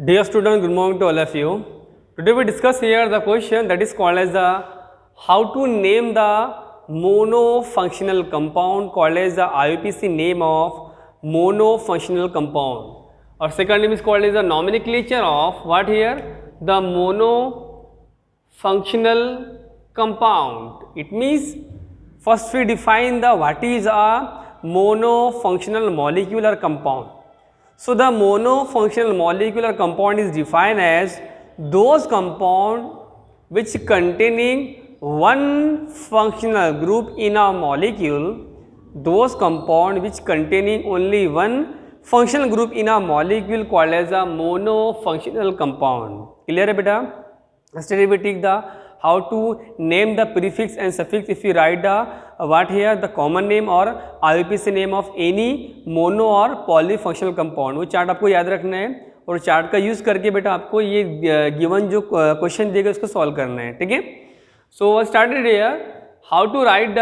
Dear student, good morning to all of you. Today we discuss here the question that is called as the how to name the monofunctional compound called as the IUPAC name of monofunctional compound. Or second name is called as the nomenclature of what here? The monofunctional compound. It means first we define the what is a monofunctional molecular compound. So the monofunctional molecular compound is defined as those compound which containing one functional group in a molecule, those compound which containing only one functional group in a molecule called as a monofunctional compound. Clear है बेटा? Yesterday we take the how to name the prefix and suffix if you write the what here the common name or IUPAC name of any mono or polyfunctional compound. वो chart आपको याद रखना है और chart का use करके बेटा आपको ये गिवन जो क्वेश्चन देगा उसको सॉल्व करना है. ठीक है. So started here how to write the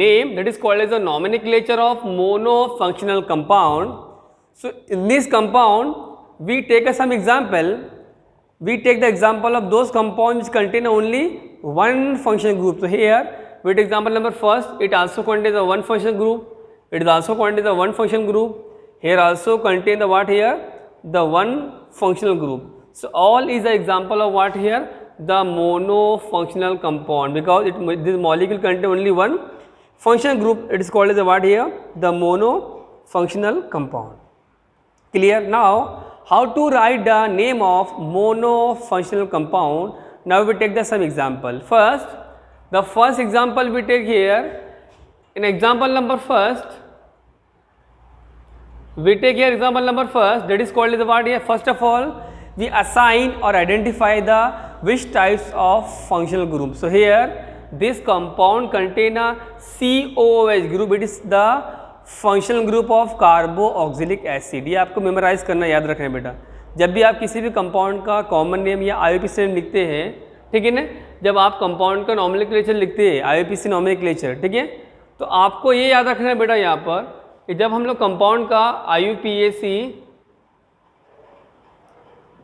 name that is called as a nomenclature of monofunctional compound. So in this compound we take some example. We take the example of those compounds which contain only one functional group. So here we take example number first. It also contains a one functional group. It is also contains a one functional group. Here also contain the what here? The one functional group. So all is the example of what here? The monofunctional compound, because this molecule contains only one functional group. It is called as a what here? The monofunctional compound. Clear? Now how to write the name of monofunctional compound? Now we take some example. First, the first example we take here. In example number first, we take here example number first, that is called as what here? First of all, we assign or identify the which types of functional group. So here this compound contain a COOH group. It is the functional group of carboxylic acid. ये आपको memorise करना, याद रखना है बेटा. जब भी आप किसी भी कंपाउंड का कॉमन नेम या IUPAC नेम लिखते हैं, ठीक है ना, जब आप कंपाउंड का नॉमेनक्लेचर लिखते हैं IUPAC नॉमेनक्लेचर, ठीक है, तो आपको ये याद रखना है बेटा यहाँ पर कि जब हम लोग कंपाउंड का IUPAC,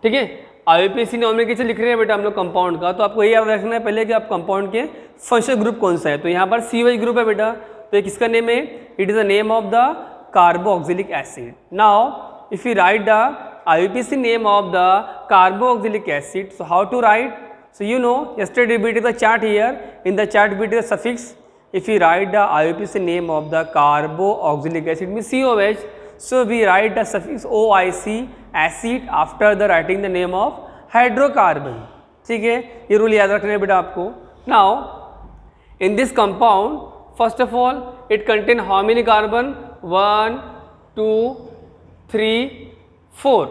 ठीक है, IUPAC नॉमेनक्लेचर लिख रहे हैं बेटा हम लोग कंपाउंड का, तो आपको ये याद रखना है पहले कि आप कंपाउंड के फंक्शनल ग्रुप कौन सा है. तो यहाँ पर COH ग्रुप है बेटा, तो किसका नेम है? It is the name of the carboxylic acid. Now if you write the IUPAC name of the carboxylic acid, so how to write? So you know yesterday we did the chart here. In the chart we did the suffix. If you write the IUPAC name of the carboxylic acid means COH, so we write the suffix OIC acid after the writing the name of hydrocarbon. ठीक है, ये rule याद रखना है बेटा आपको. Now in this compound, first of all, it contain how many carbon? 1, 2, 3, 4.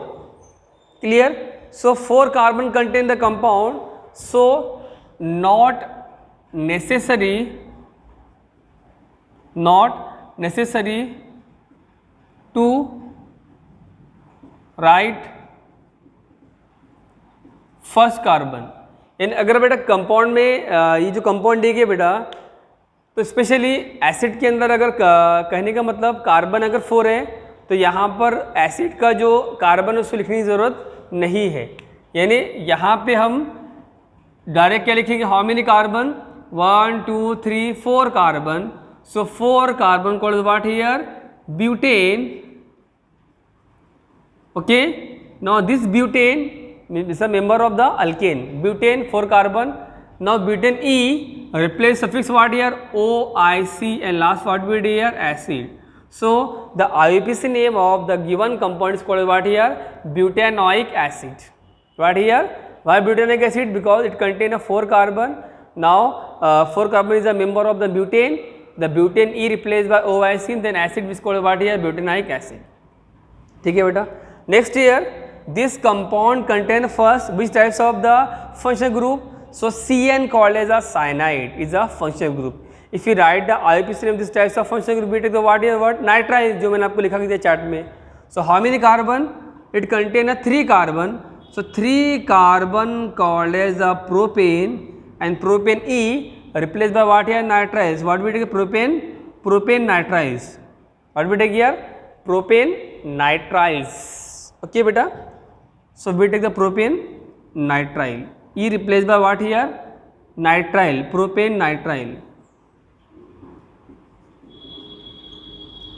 Clear? So 4 carbon contain the compound. So not necessary to write first carbon. यानी अगर बेटा कंपाउंड में ये जो कंपाउंड देखिए बेटा, तो स्पेशली एसिड के अंदर अगर कहने का मतलब कार्बन अगर 4 है तो यहाँ पर एसिड का जो कार्बन है उसको लिखने की ज़रूरत नहीं है. यानी यहाँ पे हम डायरेक्ट क्या लिखेंगे? How many carbon? 1, 2, 3, 4 carbon. So 4 carbon called what here? Butane. Okay, now this butane is a member of the alkane. Butane 4 carbon. Now butane E replace suffix what here? OIC and last what we do here? Acid. So the IUPAC name of the given compound is called what here? Butanoic acid. What here? Why butanoic acid? Because it contains a 4 carbon. Now 4 carbon is a member of the butane. The butane E replaced by OIC, then acid is called what here? Butanoic acid. ठीक है बेटा. Next here, this compound contain first which types of the functional group? So CN called as a cyanide is a functional group. If you write the IUPAC name this types of functional group, we take the what here? What? Nitrile, जो मैंने आपको लिखा दिया chart में. So how many carbon? It contain a 3 carbon. So 3 carbon called as a propane, and propane E replaced by what here? Nitriles. What we take? Propane nitriles. What we take here? Propane nitriles. Okay बेटा. So we take the propane nitrile. E replaced by what here? Nitrile, propane nitrile.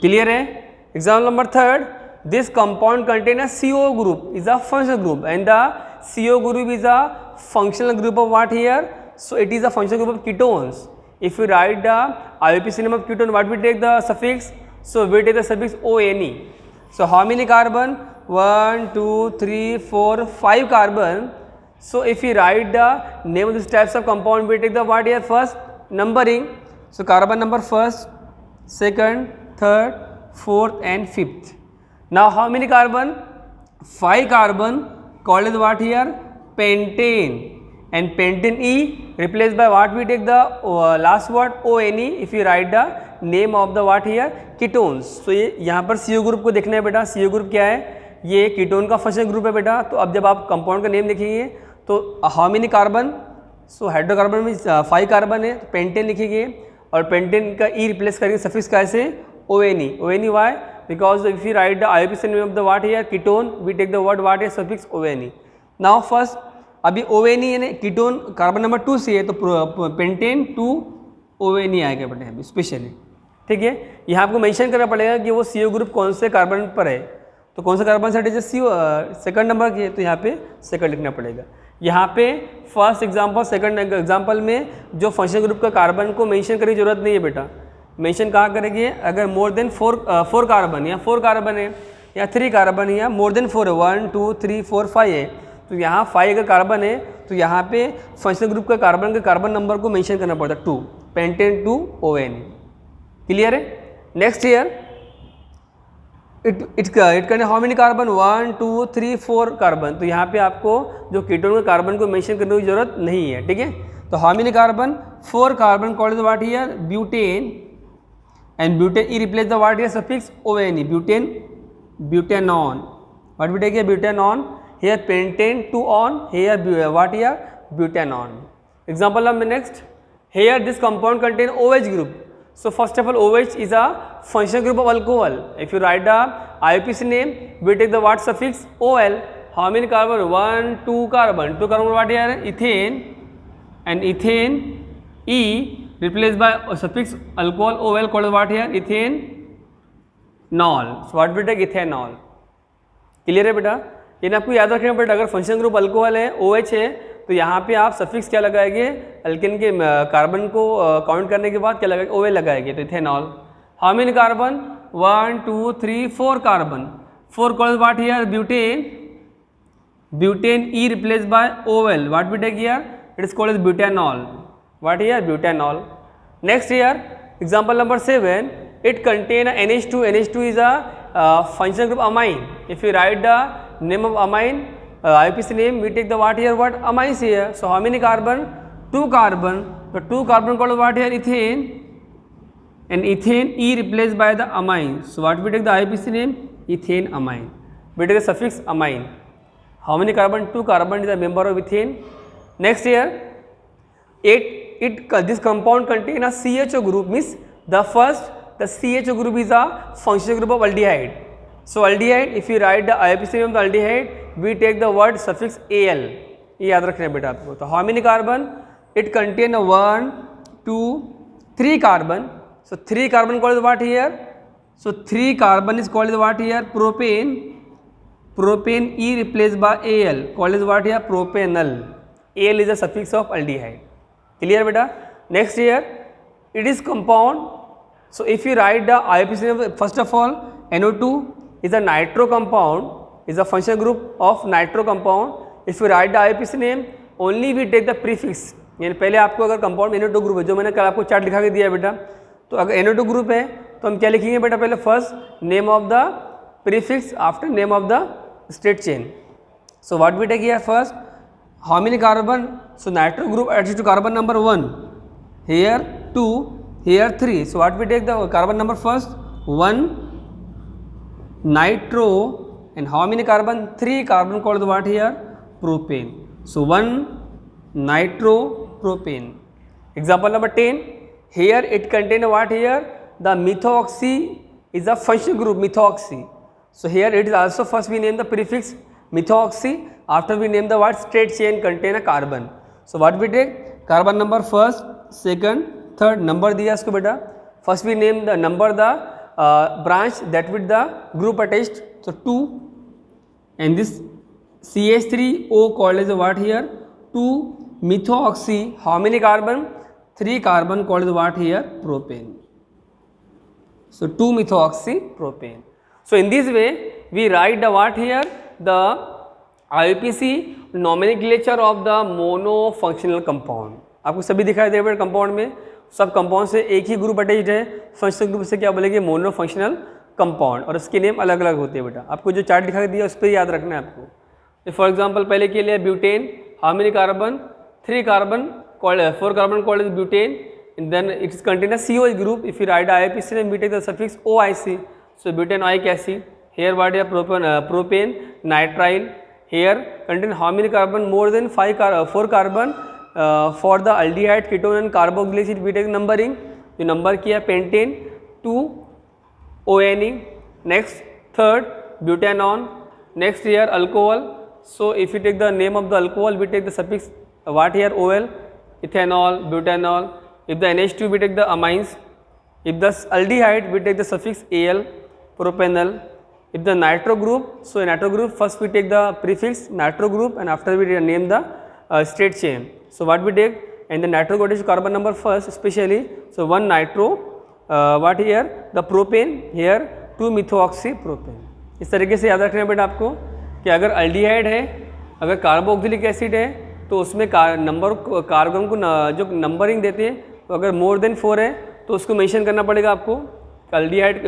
Clear है? Example number 3. This compound contain a CO group, is a functional group, and the CO group is a functional group of what here? So it is a functional group of ketones. If we write the IUPAC name of ketone, what we take the suffix? So we take the suffix ONE. So how many carbon? 1, 2, 3, 4, 5 carbon. So if we write the name of these types of compound, we take the what here? First numbering. So carbon number first, second, third, fourth and fifth. Now how many carbon? 5 carbon, called as what here? Pentane. And pentane E replaced by what? We take the last word ONE. If you write the name of the what here? Ketones. So ये यहाँ पर CO group को देखना है बेटा. CO group क्या है? ये कीटोन का फंक्शनल ग्रुप है बेटा. तो अब जब आप कंपाउंड का नेम लिखेंगे तो how many carbon? So hydrocarbon में 5 कार्बन है, तो पेंटेन लिखेंगे और पेंटेन का ई रिप्लेस करके सफिक्स कैसे? ONE. ONE why? Because if you write the IUPAC name of the what here ketone, we take the word what है suffix ONE. Now first अभी ONE यानी कीटोन कार्बन नंबर 2 से है तो pentane 2 ONE आएगा बेटा अभी स्पेशली. ठीक है, यहाँ आपको मेंशन करना पड़ेगा कि वो CO ग्रुप कौन से कार्बन पर है. तो कौन सा कार्बन सेट है? CO सेकंड नंबर की है, तो यहाँ पे सेकंड लिखना पड़ेगा. यहाँ पे फर्स्ट एग्जांपल सेकंड एग्जांपल में जो फंक्शन ग्रुप का कार्बन को मेंशन करने की जरूरत नहीं है बेटा. मेंशन कहाँ करेंगे? अगर मोर देन 4 कार्बन या 4 कार्बन है या 3 कार्बन है या मोर देन 4 है, 1, 2, 3, 4, 5 है, तो यहाँ 5 अगर कार्बन है तो यहाँ पे फंक्शन ग्रुप का कार्बन नंबर को मेंशन करना पड़ता है 2, पेंटेन 2 ONE. क्लियर है? Next year it can how many carbon? 1, 2, 3, 4 carbon. तो यहाँ पे आपको जो कीटोन के कार्बन को मेंशन करने की जरूरत नहीं है. ठीक है, तो how many carbon? 4 carbon, called what here? Butane. And butane e replace the what here? Suffix ONE. Butane, butanone. What we take here? Butanone. Here pentane 2 on, here what here? Butanone. Example of next, here this compound contain OH group. So first of all, OH is a functional group of alcohol. If you write the IUPAC name, we take the what suffix? OL. How many carbon? 1, 2 carbon. 2 carbon what here? Ethane. And ethane E replaced by suffix alcohol OL, called what here? Ethane nol. So what we take? ethanol. Clear है बेटा? ये आपको याद रखना बेटा, अगर function group alcohol है, OH है, तो यहाँ पे आप सफिक्स क्या लगाएंगे? अल्केन के कार्बन को काउंट करने के बाद क्या लगाएंगे? OL लगाएंगे, तो ethanol. How many carbon? 1, 2, 3, 4 carbon. 4 called what here? Butane. Butane E replace by OL. What we take here? It is called as butanol. What here? Butanol. Next here example number 7. It contain NH2. NH2 is a functional group amine. If you write the name of amine, IUPAC name, we take the what here? What? Amines here. So how many carbon? 2 carbon. So 2 carbon called what here? Ethane. And ethane E replaced by the amine. So what we take the IUPAC name? Ethane amine. We take the suffix amine. How many carbon? 2 carbon is a member of ethane. Next here, this compound contain a CHO group. Means the CHO group is a functional group of aldehyde. So aldehyde, if you write the IUPAC name of the aldehyde, we take the word suffix AL. ये याद रखना है बेटा आपको. तो how many carbon? It contain 1, 2, 3 carbon. So 3 carbon called what here? So 3 carbon is called what here? Propane. Propane E replaced by AL, called as what here? Propanol. AL is a suffix of aldehyde. Clear बेटा? Next here, it is compound. So if you write the IUPAC name, first of all, NO2 is a nitro compound, is a functional group of nitro compound. If you write the IUPAC name, only we take the prefix. यानी पहले आपको अगर compound NO2 group है, जो मैंने कल आपको chart लिखा के दिया है बेटा, तो अगर NO2 ग्रुप है तो हम क्या लिखेंगे बेटा? पहले first name of the prefix after name of the state chain. So what we take here? First how many carbon? So nitro group attached to carbon number 1, here 2, here 3. So what we take the carbon number first? 1 nitro. And how many carbon? 3 carbon, called what here? Propane. So 1 nitro propane. Example number 10. Here it contain what here? The methoxy is a functional group, methoxy. So here it is also first we name the prefix methoxy. after we name the what straight chain contain a carbon. So what we take carbon number first, second, third number दिया इसको बेटा. First we name the number the branch that with the group attached. So 2 and this CH3O called as what here 2 methoxy. How many carbon? 3 carbon called as what here propane. So 2 methoxy propane. So in this way we write the what here the IUPAC nomenclature of the monofunctional compound. आपको सभी दिखाई दे रहा है compound में, सब compound से एक ही group attached है, फंक्शनल ग्रुप से क्या बोलेंगे मोनोफंक्शनल कंपाउंड, और उसके नेम अलग अलग होते हैं बेटा. आपको जो चार्ट दिखाई दिया उस पर याद रखना है आपको. फॉर एग्जांपल पहले के लिए butane, how many carbon? 3 carbon, 4 carbon called butane, then it is contain a COH group. If you write IUPAC then we take the suffix OIC. So butanoic acid. Here what is propane, nitrile. Here contain how many carbon? More than 4 carbon. For the aldehyde, ketone and carboxylate we take numbering. The number किया pentane 2 ONE. Next third butanone. Next here alcohol. So if you take the name of the alcohol we take the suffix what here OL, ethanol, butanol. If the NH2 we take the amines. If the aldehyde we take the suffix Al, propanol. If the nitro group, so in nitro group first we take the prefix nitro group and after we name the straight chain. So what we take, and the nitro group is carbon number first especially. So 1 nitro, what here the propane, here 2 methoxy propane. इस तरीके से याद रखना है बेटा आपको कि अगर अल्डिहाइड है, अगर कार्बोक्सिलिक एसिड है तो उसमें नंबर कार्बन को जो नंबरिंग देते हैं तो अगर मोर देन 4 है तो उसको मेंशन करना पड़ेगा आपको, अल्डिहाइड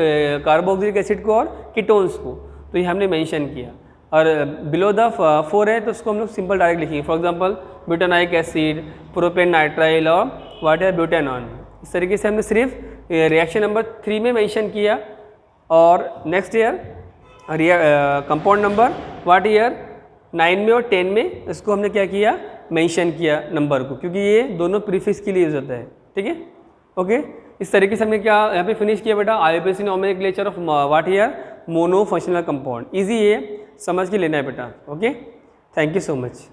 कार्बोक्सिलिक एसिड को और कीटोन्स को, तो ये हमने मेंशन किया. और बिलो द 4 है तो उसको हम लोग सिंपल डायरेक्ट लिखेंगे. For example butanoic acid, propane nitrile और वाट है ब्यूटानॉन. इस तरीके से हमने सिर्फ रिएक्शन नंबर 3 में मेंशन किया. और नेक्स्ट ईयर कंपाउंड नंबर वाट ईयर 9 में और 10 में इसको हमने क्या किया, मेंशन किया नंबर को, क्योंकि ये दोनों प्रीफिक्स के लिए यूज होता है. ठीक है, ओके. इस तरीके से हमने क्या यहाँ पे फिनिश किया बेटा, IUPAC nomenclature of what here mono functional compound. Easy है, समझ के लेना है बेटा. Okay, thank you so much.